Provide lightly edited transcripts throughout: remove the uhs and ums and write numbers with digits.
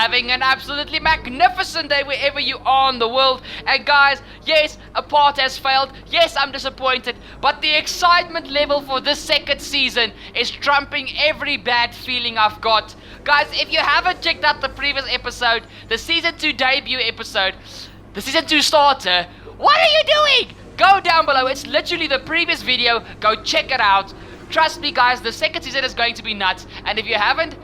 having an absolutely magnificent day wherever you are in the world. And guys, yes, a part has failed. Yes, I'm disappointed. But the excitement level for this second season is trumping every bad feeling I've got. Guys, if you haven't checked out the previous episode, the Season 2 debut episode, the Season 2 starter, what are you doing? Go down below. It's literally the previous video. Go check it out. Trust me, guys, the second season is going to be nuts. And if you haven't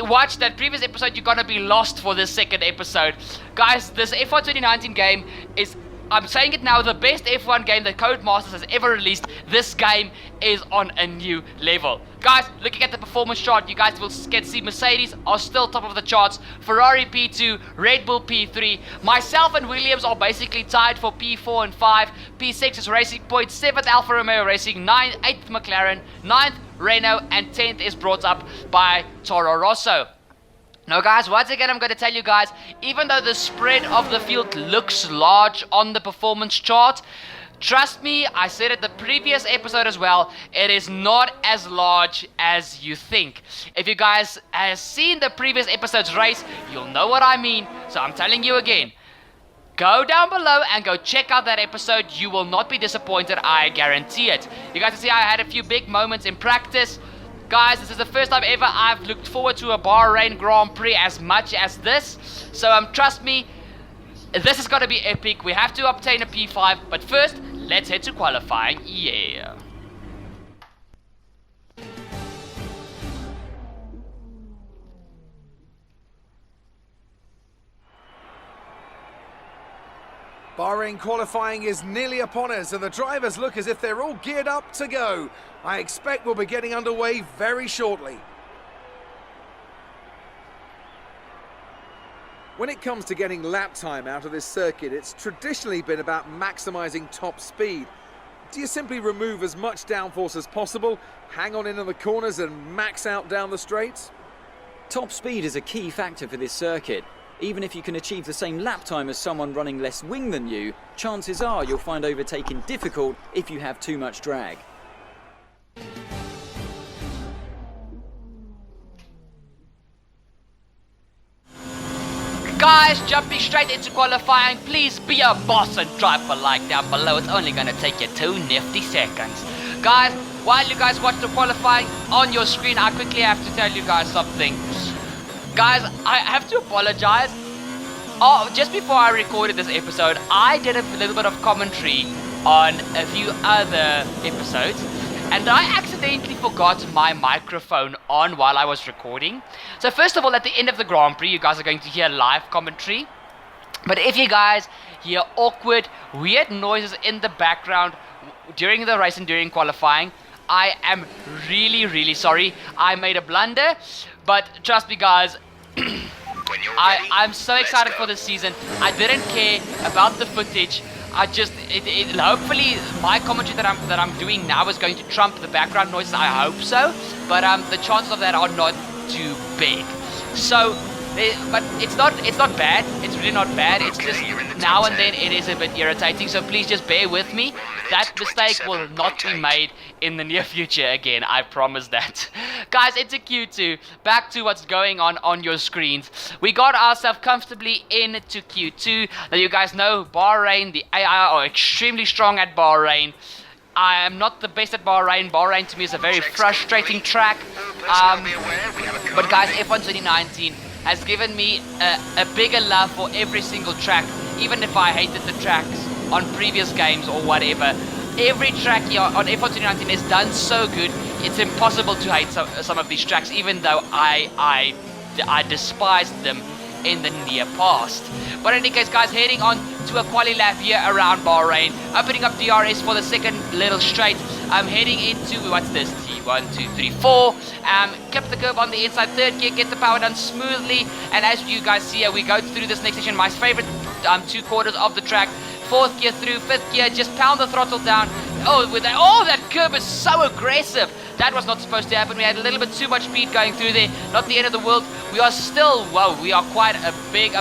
watched that previous episode, you're gonna be lost for this second episode. Guys, this F1 2019 game is, I'm saying it now, the best F1 game that Codemasters has ever released. This game is on a new level. Guys, looking at the performance chart, you guys will get see Mercedes are still top of the charts, Ferrari P2, Red Bull P3, myself and Williams are basically tied for P4 and 5, P6 is Racing Point, 7th Alfa Romeo Racing, 8th McLaren, 9th Renault, and 10th is brought up by Toro Rosso. Now guys, once again I'm going to tell you guys, even though the spread of the field looks large on the performance chart, trust me, I said it the previous episode as well, it is not as large as you think. If you guys have seen the previous episode's race, you'll know what I mean, so I'm telling you again. Go down below and go check out that episode. You will not be disappointed, I guarantee it. You guys can see I had a few big moments in practice. Guys, this is the first time ever I've looked forward to a Bahrain Grand Prix as much as this. So trust me, this is going to be epic. We have to obtain a P5, but first, let's head to qualifying. Yeah. Bahrain qualifying is nearly upon us, and the drivers look as if they're all geared up to go. I expect we'll be getting underway very shortly. When it comes to getting lap time out of this circuit, it's traditionally been about maximising top speed. Do you simply remove as much downforce as possible, hang on in the corners and max out down the straights? Top speed is a key factor for this circuit. Even if you can achieve the same lap time as someone running less wing than you, chances are you'll find overtaking difficult if you have too much drag. Guys, jumping straight into qualifying, please be a boss and drop a like down below. It's only going to take you 2 nifty seconds. Guys, while you guys watch the qualifying on your screen, I quickly have to tell you guys something. Guys, I have to apologize. Just before I recorded this episode, I did a little bit of commentary on a few other episodes, and I accidentally forgot my microphone on while I was recording. So first of all, at the end of the Grand Prix, you guys are going to hear live commentary. But if you guys hear awkward, weird noises in the background during the race and during qualifying, I am really, really sorry. I made a blunder, but trust me guys, I'm so excited for this season. I didn't care about the footage. Hopefully my commentary that I'm doing now is going to trump the background noises. I hope so, but the chances of that are not too big. So, but it's not bad. It's really not bad. It's just now and then it is a bit irritating. So please just bear with me. That mistake will not be made in the near future again. I promise that. Guys, it's a Q2. Back to what's going on your screens. We got ourselves comfortably into Q2. Now you guys know Bahrain, the AI are extremely strong at Bahrain. I am not the best at Bahrain. Bahrain to me is a very frustrating track. But guys, F1 2019 has given me a bigger love for every single track, even if I hated the tracks on previous games or whatever. Every track here on F1 2019 is done so good, it's impossible to hate some of these tracks, even though I despised them in the near past. But in any case, guys, heading on to a quali lap here around Bahrain, opening up DRS for the second little straight. I'm heading into, what's this, T1, 2, 3, 4. Clip the curb on the inside, third gear, get the power done smoothly. And as you guys see here, we go through this next section, my favorite 2 quarters of the track. Fourth gear through, fifth gear, just pound the throttle down. Oh, that curb is so aggressive. That was not supposed to happen. We had a little bit too much speed going through there. Not the end of the world. We are still, well, we are quite a big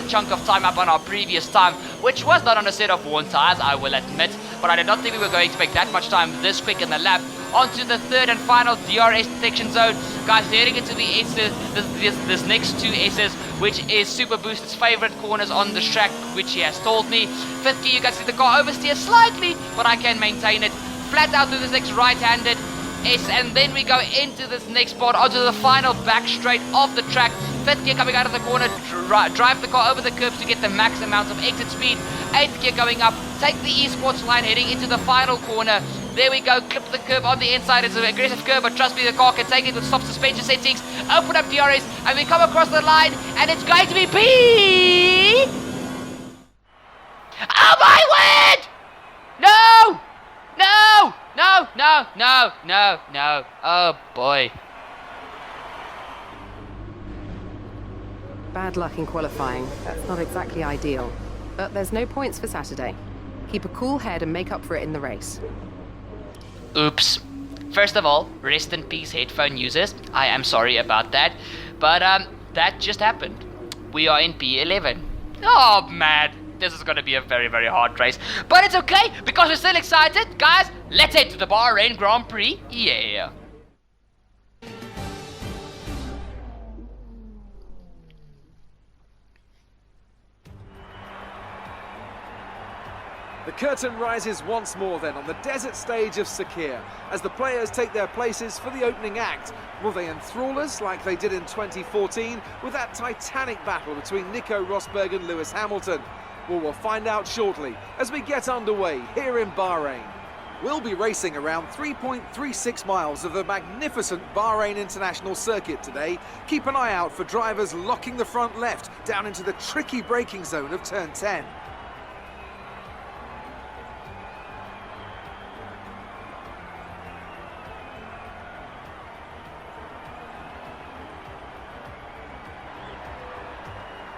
chunk of time up on our previous time, which was not on a set of worn tires, I will admit. But I did not think we were going to make that much time this quick in the lap. onto the third and final DRS detection zone. Guys, heading into the S's, this next two S's, which is Super Boost's favorite corners on the track, which he has told me. Fifth gear, you can see the car oversteer slightly, but I can maintain it. Flat out through this next right-handed S, and then we go into this next part, onto the final back straight of the track. Fifth gear coming out of the corner, drive the car over the curb to get the max amount of exit speed. Eighth gear going up, take the esports line heading into the final corner. There we go, clip the curb on the inside. It's an aggressive curb, but trust me, the car can take it with soft suspension settings. Open up DRS, and we come across the line, and it's going to be P. Oh my word! No! No! No! No! No! No! No! Oh boy. Bad luck in qualifying. That's not exactly ideal. But there's no points for Saturday. Keep a cool head and make up for it in the race. Oops. First of all, rest in peace headphone users. I am sorry about that. But that just happened. We are in P11. Oh man, this is gonna be a very, very hard race. But it's okay, because we're still excited. Guys, let's head to the Bahrain Grand Prix. Yeah. The curtain rises once more then on the desert stage of Sakir as the players take their places for the opening act. Will they enthrall us like they did in 2014 with that titanic battle between Nico Rosberg and Lewis Hamilton? Well, we'll find out shortly as we get underway here in Bahrain. We'll be racing around 3.36 miles of the magnificent Bahrain International Circuit today. Keep an eye out for drivers locking the front left down into the tricky braking zone of turn 10.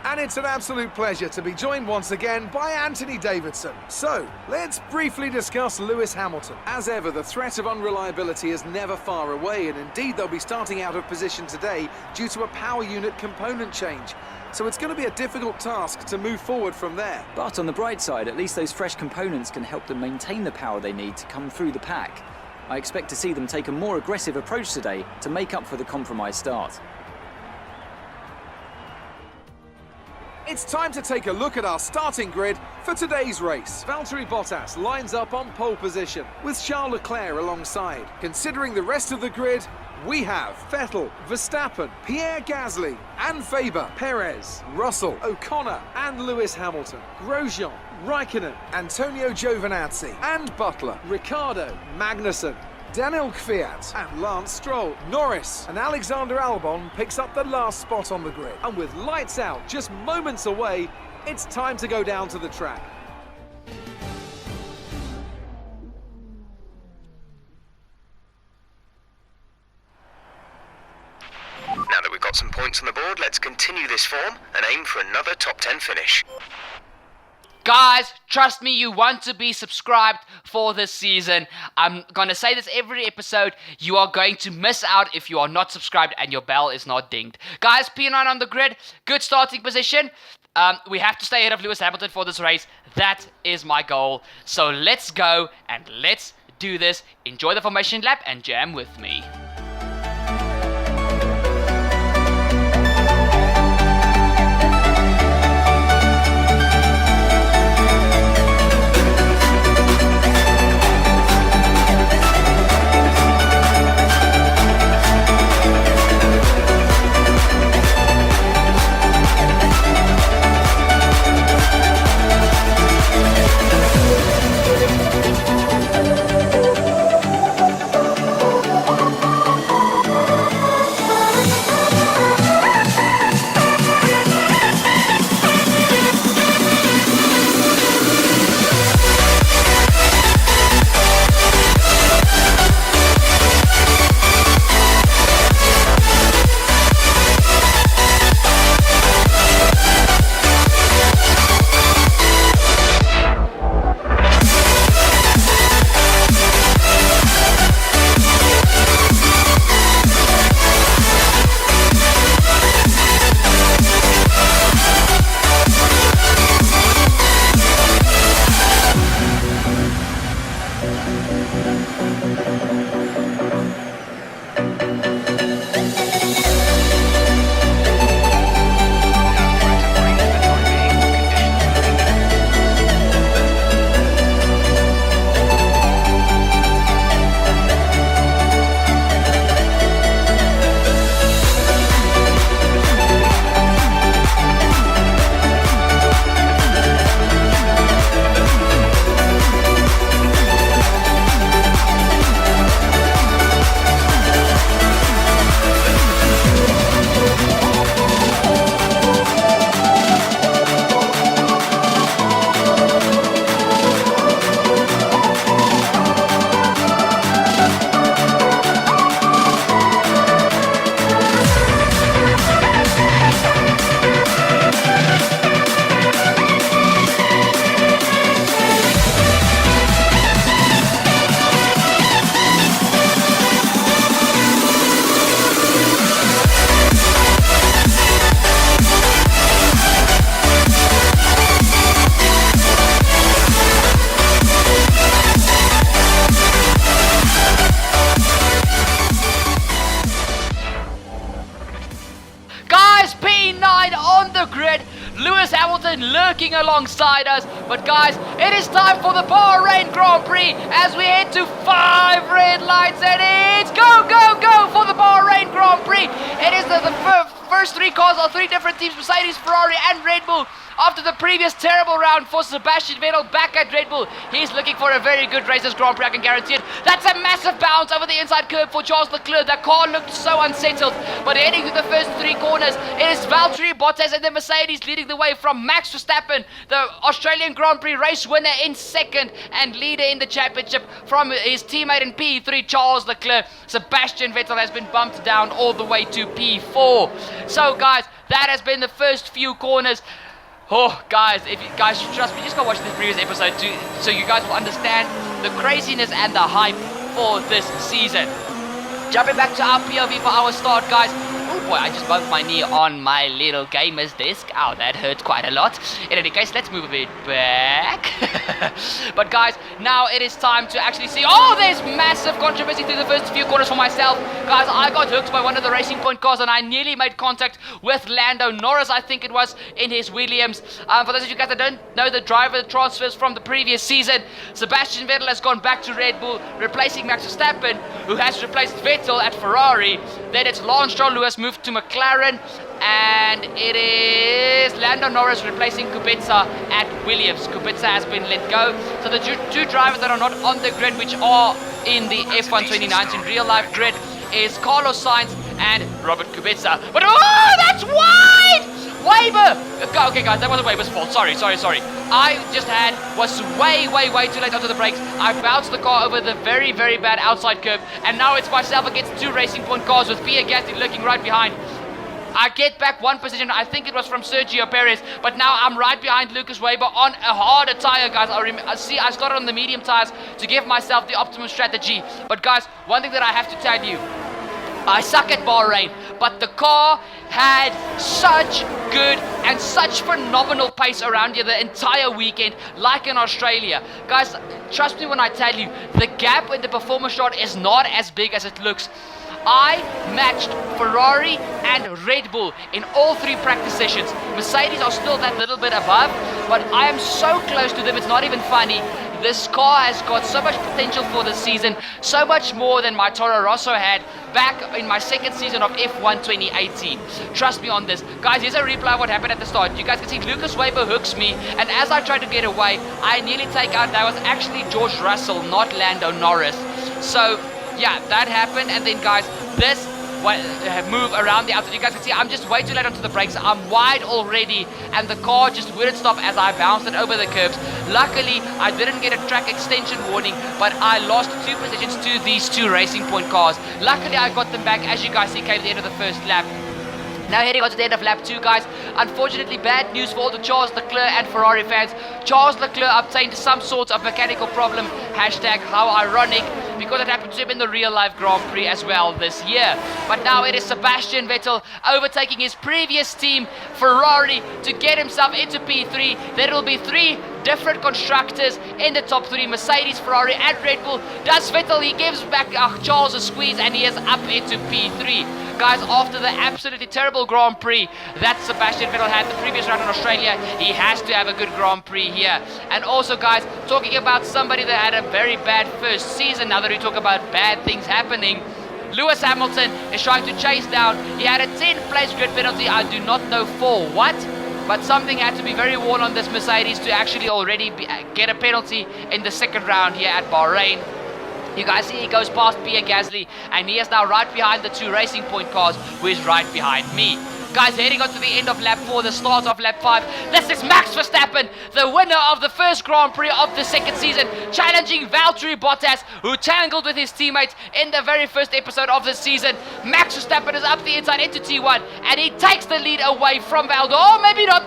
And it's an absolute pleasure to be joined once again by Anthony Davidson. So, let's briefly discuss Lewis Hamilton. As ever, the threat of unreliability is never far away, and indeed they'll be starting out of position today due to a power unit component change. So it's going to be a difficult task to move forward from there. But on the bright side, at least those fresh components can help them maintain the power they need to come through the pack. I expect to see them take a more aggressive approach today to make up for the compromised start. It's time to take a look at our starting grid for today's race. Valtteri Bottas lines up on pole position with Charles Leclerc alongside. Considering the rest of the grid, we have Vettel, Verstappen, Pierre Gasly and Faber, Perez, Russell, O'Connor and Lewis Hamilton, Grosjean, Raikkonen, Antonio Giovinazzi and Butler, Ricciardo, Magnussen, Daniel Kvyat and Lance Stroll. Norris and Alexander Albon picks up the last spot on the grid. And with lights out just moments away, it's time to go down to the track. Now that we've got some points on the board, let's continue this form and aim for another top 10 finish. Guys, trust me, you want to be subscribed for this season. I'm going to say this every episode. You are going to miss out if you are not subscribed and your bell is not dinged. Guys, P9 on the grid. Good starting position. We have to stay ahead of Lewis Hamilton for this race. That is my goal. So let's go and let's do this. Enjoy the formation lap and jam with me. lurking alongside us. But guys, it is time for the Bahrain Grand Prix as we head to 5 red lights, and it's go, go, go for the Bahrain Grand Prix. It is the first 3 cars are 3 different teams, Mercedes, Ferrari and Red Bull. After the previous terrible round for Sebastian Vettel back at Red Bull, he's looking for a very good race this Grand Prix, I can guarantee it. That's a massive bounce over the inside curb for Charles Leclerc. That car looked so unsettled, but heading through the first 3 corners, it is Valtteri Bottas and the Mercedes leading the way from Max Verstappen, the Australian Grand Prix race winner, in second, and leader in the championship from his teammate in P3, Charles Leclerc. Sebastian Vettel has been bumped down all the way to P4. So guys, that has been the first few corners. Oh, guys, if you guys trust me, just go watch this previous episode too, so you guys will understand the craziness and the hype for this season. Jumping back to our POV for our start, guys. Oh boy, I just bumped my knee on my little gamer's desk. Ow, that hurt quite a lot. In any case, let's move a bit back. But guys, now it is time to actually see. Oh, there's massive controversy through the first few corners for myself. Guys, I got hooked by one of the Racing Point cars and I nearly made contact with Lando Norris, I think it was, in his Williams. For those of you guys that don't know the driver transfers from the previous season, Sebastian Vettel has gone back to Red Bull, replacing Max Verstappen, who has replaced Vettel at Ferrari. Then it's Lance Stroll, who has moved to McLaren, and it is Lando Norris replacing Kubica at Williams. Kubica has been let go. So the two drivers that are not on the grid, which are in the F1 2019 real life grid, is Carlos Sainz and Robert Kubica. But oh, that's wide! Weber! Okay guys, that wasn't Weber's fault. Sorry. I just was way too late onto the brakes. I bounced the car over the very bad outside curb, and now it's myself against 2 Racing Point cars with Pierre Gasly lurking right behind. I get back 1 position, I think it was from Sergio Perez, but now I'm right behind Lucas Weber on a harder tire, guys. I started on the medium tires to give myself the optimum strategy. But guys, one thing that I have to tell you, I suck at Bahrain, but the car had such good and such phenomenal pace around here the entire weekend, like in Australia. Guys, trust me when I tell you, the gap in the performance chart is not as big as it looks. I matched Ferrari and Red Bull in all 3 practice sessions. Mercedes are still that little bit above, but I am so close to them, it's not even funny. This car has got so much potential for this season, so much more than my Toro Rosso had back in my 2nd season of F1 2018. Trust me on this. Guys, here's a replay of what happened at the start. You guys can see Lucas Weber hooks me, and as I try to get away, I nearly take out, that was actually George Russell, not Lando Norris. So, yeah, that happened, and then guys, this move around the outside. You guys can see I'm just way too late onto the brakes. I'm wide already, and the car just wouldn't stop as I bounced it over the curbs. Luckily, I didn't get a track extension warning, but I lost 2 positions to these 2 Racing Point cars. Luckily, I got them back, as you guys see, came to the end of the first lap. Now heading on to the end of lap 2, guys. Unfortunately, bad news for all the Charles Leclerc and Ferrari fans. Charles Leclerc obtained some sort of mechanical problem, hashtag how ironic, because it happened to him in the real life Grand Prix as well this year. But now it is Sebastian Vettel overtaking his previous team, Ferrari, to get himself into P3. There will be 3 different constructors in the top 3, Mercedes, Ferrari and Red Bull. Does Vettel, he gives back Charles a squeeze, and he is up into P3. Guys, after the absolutely terrible Grand Prix that Sebastian Vettel had the previous round in Australia, he has to have a good Grand Prix here. And also, guys, talking about somebody that had a very bad first season, now that we talk about bad things happening, Lewis Hamilton is trying to chase down. He had a 10th place grid penalty. I do not know for what, but something had to be very worn on this Mercedes to actually already get a penalty in the 2nd round here at Bahrain. You guys see he goes past Pierre Gasly, and he is now right behind the 2 Racing Point cars, who is right behind me. Guys, heading on to the end of lap 4, the start of lap 5. This is Max Verstappen, the winner of the first Grand Prix of the 2nd season, challenging Valtteri Bottas, who tangled with his teammates in the very first episode of the season. Max Verstappen is up the inside into T1, and he takes the lead away from Valtteri. Oh, maybe not.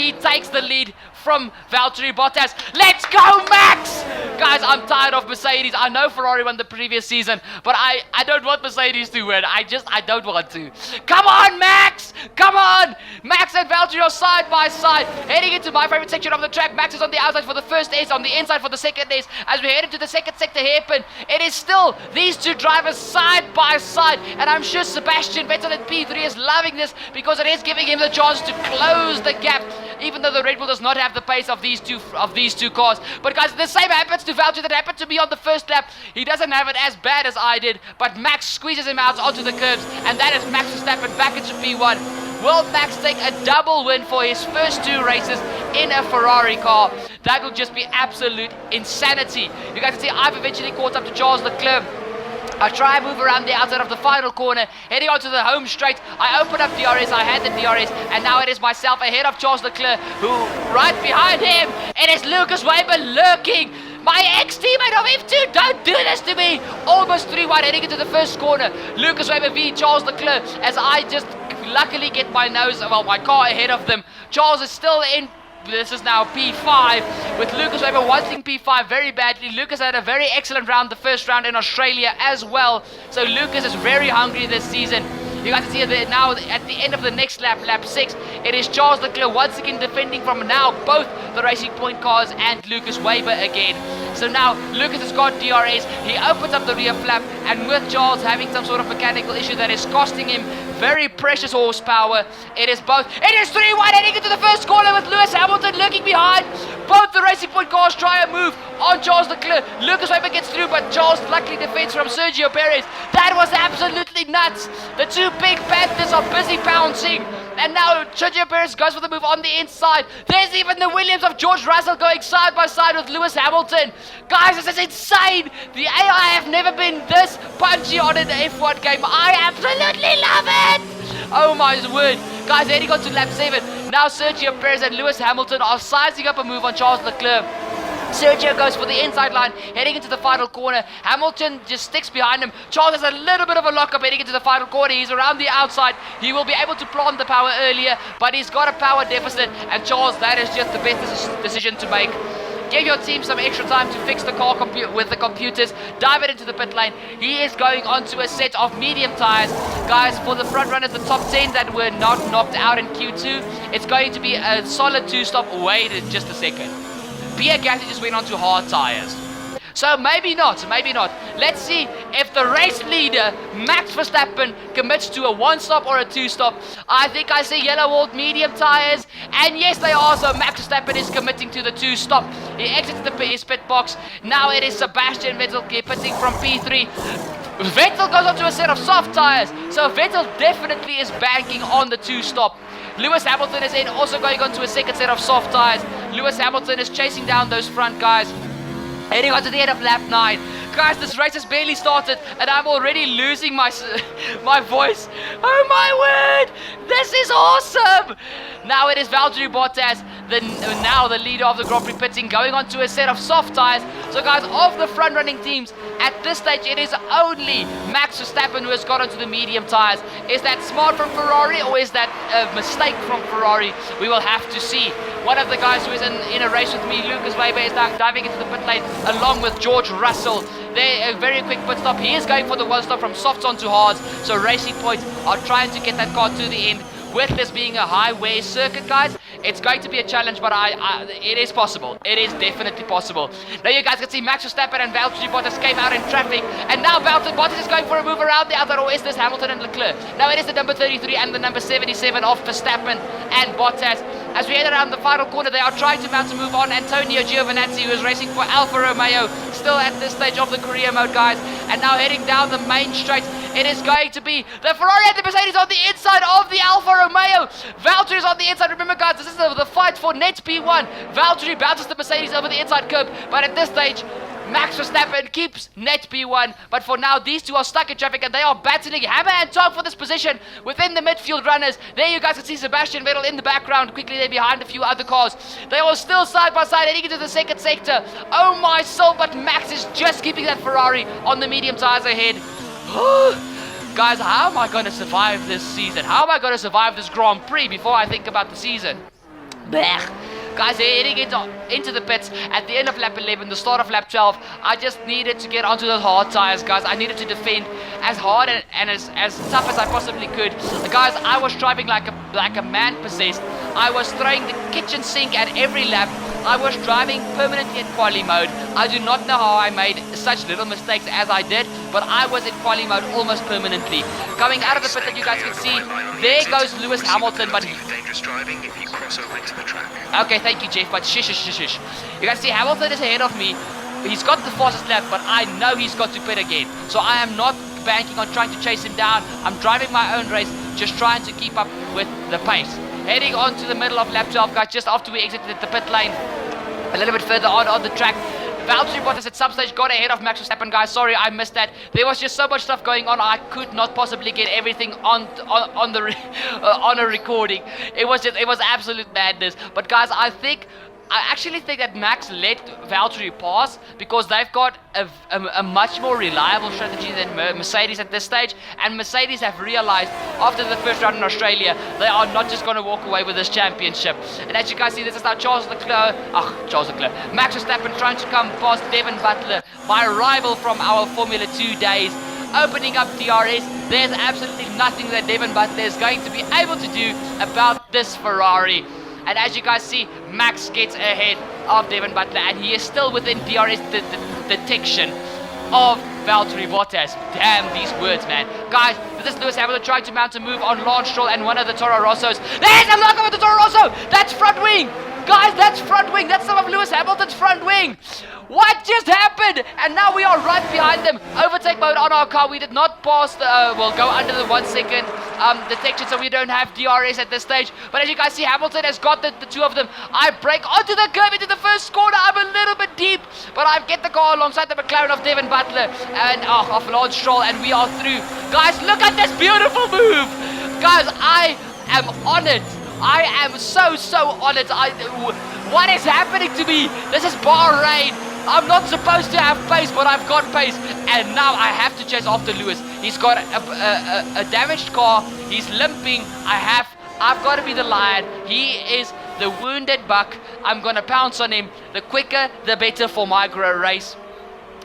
He takes the lead from Valtteri Bottas. Let's go, Max! Guys, I'm tired of Mercedes. I know Ferrari won the previous season, but I don't want Mercedes to win. I don't want to. Come on, Max! Come on! Max and Valtteri are side by side, heading into my favorite section of the track. Max is on the outside for the first ace, on the inside for the second ace. As we head into the second sector hairpin, it is still these two drivers side by side, and I'm sure Sebastian Vettel in P3 is loving this because it is giving him the chance to close the gap, even though the Red Bull does not have the pace of these two cars. But guys, the same happens to Valtteri that happened to me on the first lap. He doesn't have it as bad as I did, but Max squeezes him out onto the curbs, and that is Max Verstappen back into P1. Will Max take a double win for his first two races in a Ferrari car? That will just be absolute insanity. You guys can see I've eventually caught up to Charles Leclerc. I try and move around the outside of the final corner, heading onto the home straight. I open up DRS, I had the DRS, and now it is myself ahead of Charles Leclerc, who right behind him, it is Lucas Weber lurking. My ex-teammate of F2, don't do this to me! Almost 3-1 heading into the first corner. Lucas Weber v Charles Leclerc, as I just luckily get my car ahead of them. Charles is still in. This is now P5 with Lucas Weber wanting P5 very badly. Lucas had a very excellent round, the first round in Australia as well. So Lucas is very hungry this season. You guys can see that now at the end of the next lap, lap 6, it is Charles Leclerc once again defending from now both the Racing Point cars and Lucas Weber again. So now Lucas has got DRS, he opens up the rear flap, and with Charles having some sort of mechanical issue that is costing him very precious horsepower, it is 3-1 heading into the first corner with Lewis Hamilton lurking behind. Both the Racing Point cars try a move on Charles Leclerc. Lucas Weber gets through, but Charles luckily defends from Sergio Perez. That was absolutely nuts. The two big Panthers are busy bouncing. And now Sergio Perez goes for the move on the inside. There's even the Williams of George Russell going side by side with Lewis Hamilton. Guys, this is insane. The AI have never been this punchy on an F1 game. I absolutely love it. Oh my word. Guys, heading on to lap 7. Now Sergio Perez and Lewis Hamilton are sizing up a move on Charles Leclerc. Sergio goes for the inside line, heading into the final corner. Hamilton just sticks behind him. Charles has a little bit of a lockup heading into the final corner. He's around the outside. He will be able to plant the power earlier, but he's got a power deficit. And Charles, that is just the best decision to make. Give your team some extra time to fix the car with the computers. Dive it into the pit lane. He is going onto a set of medium tires. Guys, for the front runners, the top 10 that were not knocked out in Q2, it's going to be a solid 2-stop. Wait just a second. Pierre Gasly just went on to hard tires. So maybe not. Let's see if the race leader, Max Verstappen, commits to a 1-stop or a 2-stop. I think I see yellow walled medium tires. And yes, they are. So Max Verstappen is committing to the 2-stop. He exits his pit box. Now it is Sebastian Vettel pitting from P3. Vettel goes onto a set of soft tires. So Vettel definitely is banking on the 2-stop. Lewis Hamilton is in, also going on to a second set of soft tires. Lewis Hamilton is chasing down those front guys. Heading on to the end of lap 9. Guys, this race has barely started and I'm already losing my voice. Oh my word! This is awesome! Now it is Valtteri Bottas, now the leader of the Grand Prix pitting, going on to a set of soft tires. So guys, of the front running teams, at this stage it is only Max Verstappen who has got onto the medium tires. Is that smart from Ferrari or is that a mistake from Ferrari? We will have to see. One of the guys who is in a race with me, Lucas Weber, is now diving into the pit lane along with George Russell. They're a very quick pit stop. He is going for the 1-stop from softs onto hards. So Racing Point are trying to get that car to the end. With this being a highway circuit, guys, it's going to be a challenge, but it is possible. It is definitely possible. Now you guys can see Max Verstappen and Valtteri Bottas came out in traffic, and now Valtteri Bottas is going for a move around the outside, or is this Hamilton and Leclerc? Now it is the number 33 and the number 77 of Verstappen and Bottas. As we head around the final corner, they are trying to mount a move on Antonio Giovinazzi, who is racing for Alfa Romeo, still at this stage of the career mode, guys. And now heading down the main straight, it is going to be the Ferrari and the Mercedes on the inside of the Alfa Romeo. Valtteri is on the inside. Remember, guys, this is the fight for net P1. Valtteri bounces the Mercedes over the inside curb, but at this stage, Max Verstappen keeps net P1, but for now these two are stuck in traffic and they are battling hammer and tongue for this position within the midfield runners. There you guys can see Sebastian Vettel in the background, quickly there behind a few other cars. They are still side by side heading into the second sector. Oh my soul, but Max is just keeping that Ferrari on the medium tires ahead. Guys, how am I going to survive this season? How am I going to survive this Grand Prix before I think about the season? Blech. Guys, heading into the pits at the end of lap 11, the start of lap 12. I just needed to get onto those hard tires, guys. I needed to defend as hard and as tough as I possibly could. Guys, I was driving like a man possessed. I was throwing the kitchen sink at every lap. I was driving permanently in quali mode. I do not know how I made such little mistakes as I did, but I was in quali mode almost permanently. Coming out of the pit that you guys can see, there goes Lewis Hamilton, but dangerous driving if you cross over into the track. okay, thank you, Jeff, but shush. You guys see Hamilton is ahead of me. He's got the fastest lap, but I know he's got to pit again. So I am not banking on trying to chase him down. I'm driving my own race, just trying to keep up with the pace. Heading on to the middle of lap 12, guys, just after we exited the pit lane. A little bit further on the track, Valtteri Bottas at some stage got ahead of Max Verstappen, guys. Sorry, I missed that. There was just so much stuff going on. I could not possibly get everything on a recording. It was absolute madness. But guys, I actually think that Max let Valtteri pass because they've got a much more reliable strategy than Mercedes at this stage, and Mercedes have realized after the first round in Australia they are not just going to walk away with this championship. And as you guys see, this is now Max Verstappen trying to come past Devin Butler, my rival from our Formula 2 days, opening up DRS. There's absolutely nothing that Devin Butler is going to be able to do about this Ferrari. And as you guys see, Max gets ahead of Devin Butler, and he is still within DRS detection of Valtteri Bottas. Damn these words, man. Guys, this is Lewis Hamilton trying to mount a move on Lance Stroll and one of the Toro Rossos. There's a lock with the Toro Rosso! That's front wing! Guys, that's front wing. That's some of Lewis Hamilton's front wing. What just happened? And now we are right behind them. Overtake mode on our car. We did not pass we'll go under the 1 second detection, so we don't have DRS at this stage. But as you guys see, Hamilton has got the two of them. I brake onto the curb into the first corner. I'm a little bit deep, but I get the car alongside the McLaren of Devin Butler and of Lance Stroll, and we are through. Guys, look at this beautiful move. Guys, I am on it. I am so on it. What is happening to me? This is Bahrain. I'm not supposed to have pace, but I've got pace. And now I have to chase after Lewis. He's got a damaged car. He's limping. I've got to be the lion. He is the wounded buck. I'm going to pounce on him. The quicker, the better for my race.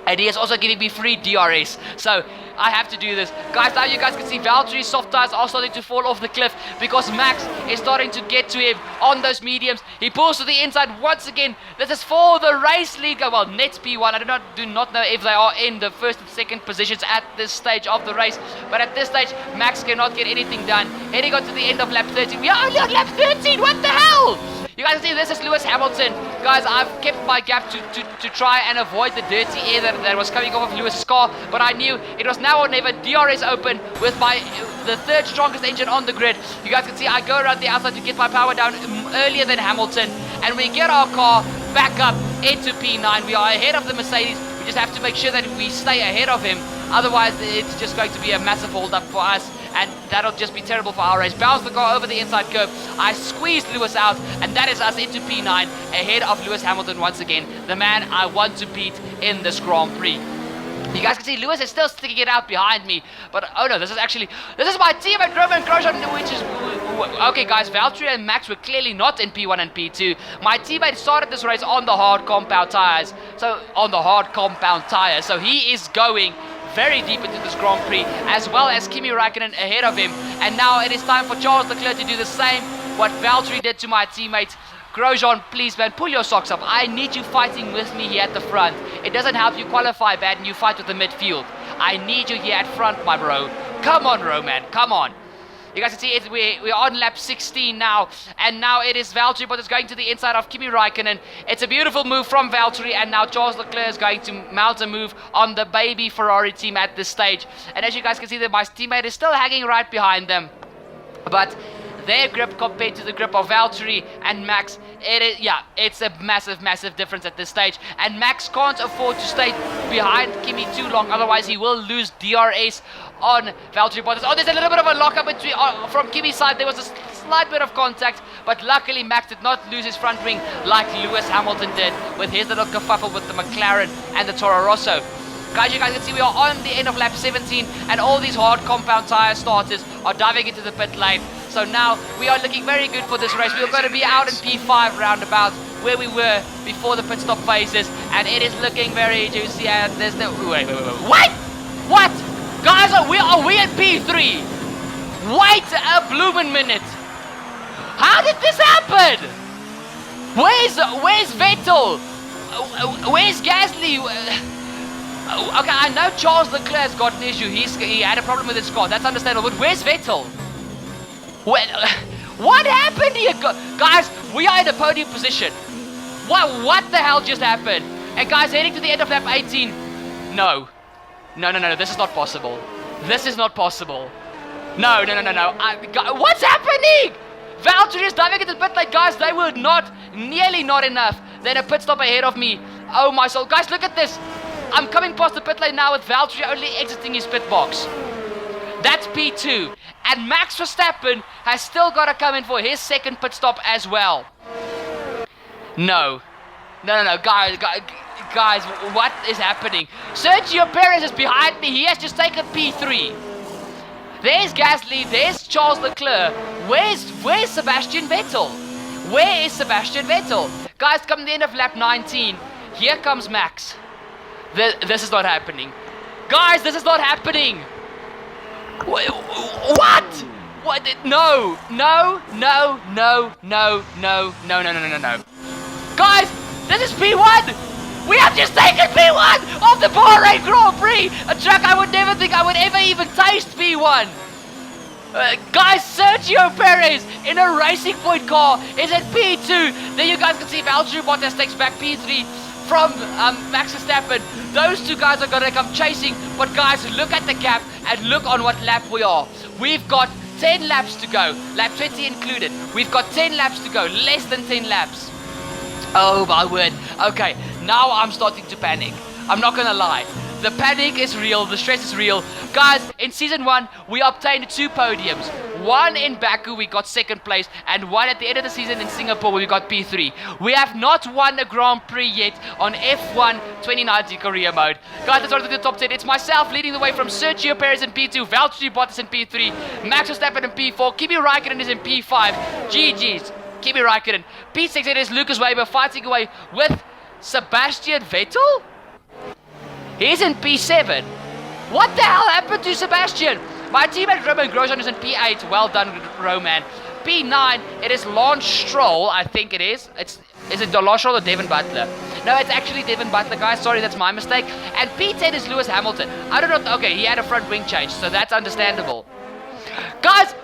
And he is also giving me free DRS. So I have to do this. Guys, now you guys can see Valtteri's soft tires are starting to fall off the cliff because Max is starting to get to him on those mediums. He pulls to the inside once again. This is for the race lead. Well, Nets P1. I do not know if they are in the first and second positions at this stage of the race. But at this stage, Max cannot get anything done. Heading on to the end of lap 13. We are only on lap 13. What the hell? You guys see, this is Lewis Hamilton. Guys, I've kept my gap to try and avoid the dirty air that was coming off of Lewis's car, but I knew it was now or never. DRS open with the third strongest engine on the grid. You guys can see I go around the outside to get my power down earlier than Hamilton, and we get our car back up into P9. We are ahead of the Mercedes. We just have to make sure that we stay ahead of him. Otherwise, it's just going to be a massive hold-up for us, and that'll just be terrible for our race. Bounce the car over the inside curb. I squeezed Lewis out, and that is us into P9, ahead of Lewis Hamilton once again, the man I want to beat in this Grand Prix. You guys can see Lewis is still sticking it out behind me, but oh no, this is my teammate Roman Grosjean, which is okay, guys. Valtteri and Max were clearly not in P1 and P2. My teammate started this race on the hard compound tires, so he is going very deep into this Grand Prix, as well as Kimi Räikkönen ahead of him. And now it is time for Charles Leclerc to do the same, what Valtteri did to my teammate. Grosjean, please, man, pull your socks up. I need you fighting with me here at the front. It doesn't help you qualify bad and you fight with the midfield. I need you here at front, my bro. Come on, Roman, come on. You guys can see we're on lap 16 now, and now it is Valtteri, but it's going to the inside of Kimi Räikkönen. It's a beautiful move from Valtteri, and now Charles Leclerc is going to mount a move on the baby Ferrari team at this stage. And as you guys can see, that my teammate is still hanging right behind them, but their grip compared to the grip of Valtteri and Max, it's a massive difference at this stage. And Max can't afford to stay behind Kimi too long, otherwise he will lose DRS on Valtteri Bottas. Oh, there's a little bit of a lockup between from Kimi's side. There was a slight bit of contact, but luckily Max did not lose his front wing like Lewis Hamilton did with his little kerfuffle with the McLaren and the Toro Rosso. Guys, you guys can see we are on the end of lap 17, and all these hard compound tire starters are diving into the pit lane. So So now we are looking very good for this race. We are going to be out in P5 roundabout where we were before the pit stop phases, and it is looking very juicy. And there's no wait. What? Guys, are we in P3? Wait a blooming minute. How did this happen? Where's Vettel? Where's Gasly? Okay, I know Charles Leclerc's got an issue. He had a problem with his car. That's understandable. But where's Vettel? What happened here? Guys, we are in a podium position. What the hell just happened? And guys, heading to the end of lap 18. No. This is not possible. This is not possible. No. What's happening? Valtteri is diving into the pit lane. Guys, they were nearly not enough. Then a pit stop ahead of me. Oh my soul. Guys, look at this. I'm coming past the pit lane now with Valtteri only exiting his pit box. That's P2. And Max Verstappen has still got to come in for his second pit stop as well. No. Guys, what is happening? Sergio Perez is behind me. He has just taken P3. There's Gasly. There's Charles Leclerc. Where's Sebastian Vettel? Where is Sebastian Vettel? Guys, come to the end of lap 19. Here comes Max. This is not happening. Guys, this is not happening. What? No. Guys, this is P1. We have just taken P1 of the Bahrain Grand Prix. A track I would never think I would ever even taste P1. Guys, Sergio Perez in a Racing Point car is at P2. There you guys can see Valtteri Bottas takes back P3 from Max Verstappen. Those two guys are going to come chasing. But guys, look at the gap and look on what lap we are. We've got 10 laps to go. Lap 20 included. We've got 10 laps to go. Less than 10 laps. Oh my word. Okay, now I'm starting to panic. I'm not going to lie. The panic is real. The stress is real. Guys, in Season 1, we obtained 2 podiums. One in Baku, we got 2nd place. And one at the end of the season in Singapore, where we got P3. We have not won a Grand Prix yet on F1 2019 career mode. Guys, let's start with the top 10. It's myself leading the way from Sergio Perez in P2, Valtteri Bottas in P3, Max Verstappen in P4, Kimi Räikkönen is in P5. GG's, Kimi Räikkönen. P6, it is Lucas Weber fighting away with Sebastian Vettel? He's in P7. What the hell happened to Sebastian? My teammate Roman Grosjean is in P8. Well done, Roman. P9, it is Lance Stroll, I think it is. Is it Lance Stroll or Devin Butler? No, it's actually Devin Butler, guys. Sorry, that's my mistake. And P10 is Lewis Hamilton. I don't know. Okay, he had a front wing change, so that's understandable. Guys,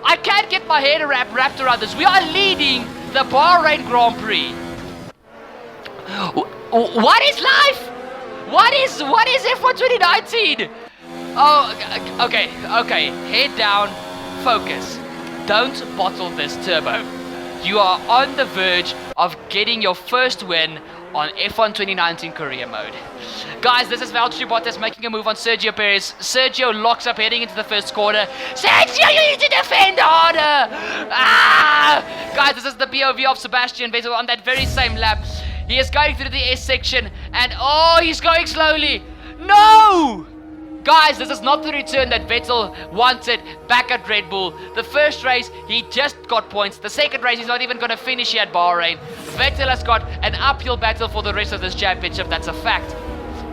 I can't get my head wrapped around this. We are leading the Bahrain Grand Prix. What is life? What is F1 2019? Oh, okay. Head down, focus. Don't bottle this turbo. You are on the verge of getting your first win on F1 2019 career mode. Guys, this is Valtteri Bottas making a move on Sergio Perez. Sergio locks up heading into the first corner. Sergio, you need to defend harder! Guys, this is the POV of Sebastian Vettel on that very same lap. He is going through the S section and he's going slowly. No! Guys, this is not the return that Vettel wanted back at Red Bull. The first race, he just got points. The second race, he's not even going to finish here at Bahrain. Vettel has got an uphill battle for the rest of this championship. That's a fact.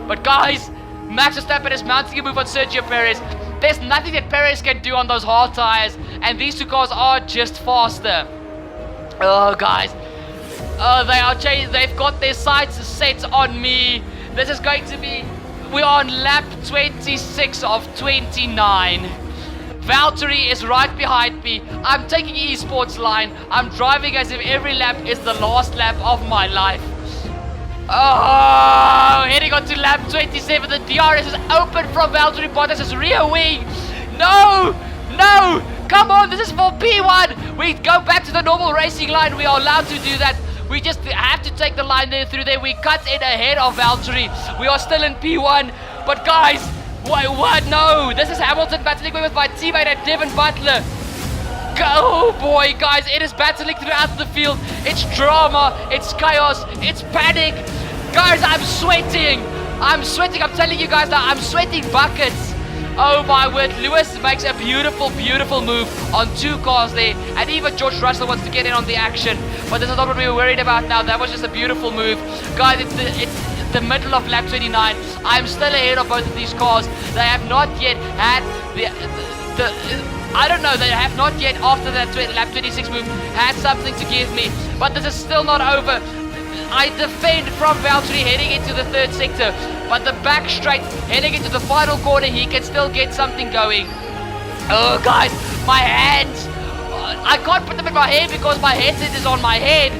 But guys, Max Verstappen is mounting a move on Sergio Perez. There's nothing that Perez can do on those hard tires. And these two cars are just faster. Oh, guys. Oh, they've got their sights set on me. This is going to be... We're on lap 26 of 29. Valtteri is right behind me. I'm taking esports line. I'm driving as if every lap is the last lap of my life. Oh, heading on to lap 27. The DRS is open from Valtteri Bottas' rear wing. No! Come on, this is for P1. We go back to the normal racing line. We are allowed to do that. We just have to take the line there through there. We cut in ahead of Valtteri. We are still in P1. But guys, what? No. This is Hamilton battling with my teammate at Devin Butler. Oh boy, guys. It is battling throughout the field. It's drama. It's chaos. It's panic. Guys, I'm sweating. I'm telling you guys now, I'm sweating buckets. Oh my word, Lewis makes a beautiful, beautiful move on 2 cars there, and even George Russell wants to get in on the action, but this is not what we were worried about now. That was just a beautiful move. Guys, it's the middle of lap 29. I'm still ahead of both of these cars. They have not yet had I don't know, they have not yet, after that lap 26 move, had something to give me, but this is still not over. I defend from Valtteri heading into the 3rd sector, but the back straight heading into the final corner, he can still get something going. Oh guys, my hands, I can't put them in my hair because my headset is on my head.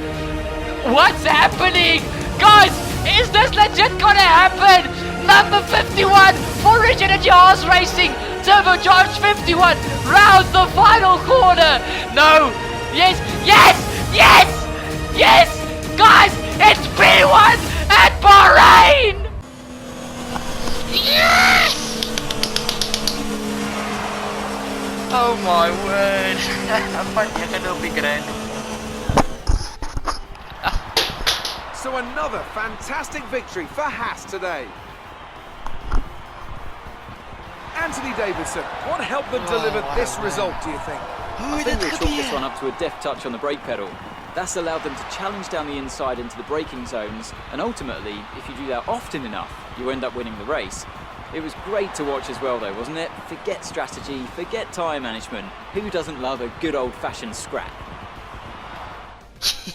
What's happening? Guys, is this legit gonna happen? Number 51 for Rigid and Yars Racing, turbocharged 51, round the final corner. No, yes, yes, yes, yes, guys, it's P1 at Bahrain! Yes! Oh my word. Apa dia kena lebih keren? So another fantastic victory for Haas today. Anthony Davidson, what helped them deliver this result, do you think? I think we'll chalk this one up to a deft touch on the brake pedal. That's allowed them to challenge down the inside into the braking zones, and ultimately, if you do that often enough, you end up winning the race. It was great to watch as well though, wasn't it? Forget strategy, forget tyre management. Who doesn't love a good old-fashioned scrap?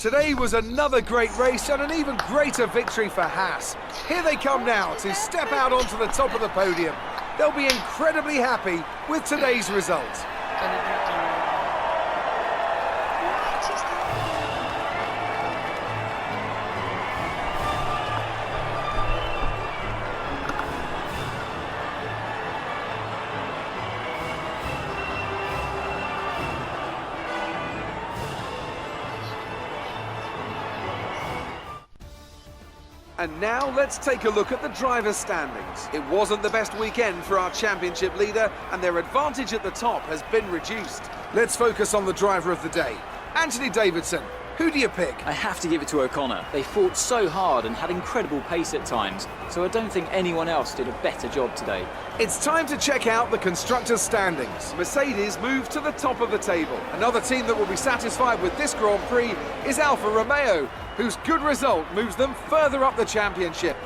Today was another great race and an even greater victory for Haas. Here they come now to step out onto the top of the podium. They'll be incredibly happy with today's result. And now let's take a look at the driver's standings. It wasn't the best weekend for our championship leader, and their advantage at the top has been reduced. Let's focus on the driver of the day, Anthony Davidson. Who do you pick? I have to give it to O'Connor. They fought so hard and had incredible pace at times, so I don't think anyone else did a better job today. It's time to check out the constructors' standings. Mercedes moved to the top of the table. Another team that will be satisfied with this Grand Prix is Alfa Romeo, whose good result moves them further up the championship.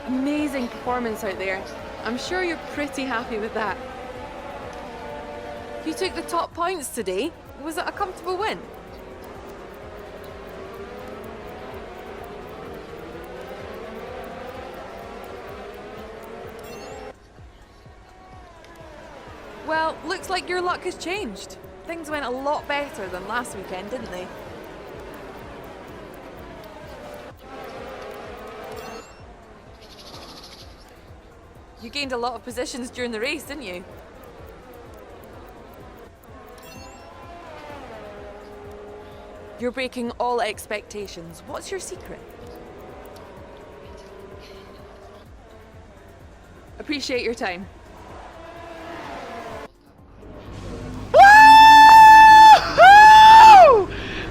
Amazing performance out there. I'm sure you're pretty happy with that. You took the top points today. Was it a comfortable win? Well, looks like your luck has changed. Things went a lot better than last weekend, didn't they? You gained a lot of positions during the race, didn't you? You're breaking all expectations. What's your secret? Appreciate your time. Woo!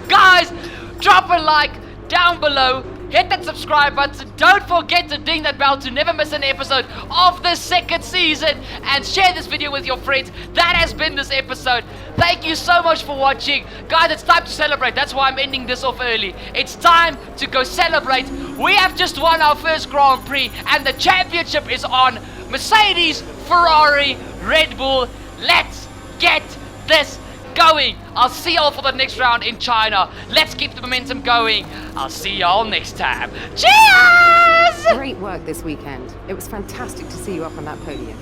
Guys, drop a like down below. Hit that subscribe button. Don't forget to ding that bell to never miss an episode of the 2nd season. And share this video with your friends. That has been this episode. Thank you so much for watching. Guys, it's time to celebrate. That's why I'm ending this off early. It's time to go celebrate. We have just won our first Grand Prix. And the championship is on Mercedes, Ferrari, Red Bull. Let's get this going. I'll see y'all for the next round in China. Let's keep the momentum going. I'll see y'all next time. Cheers! Great work this weekend. It was fantastic to see you up on that podium.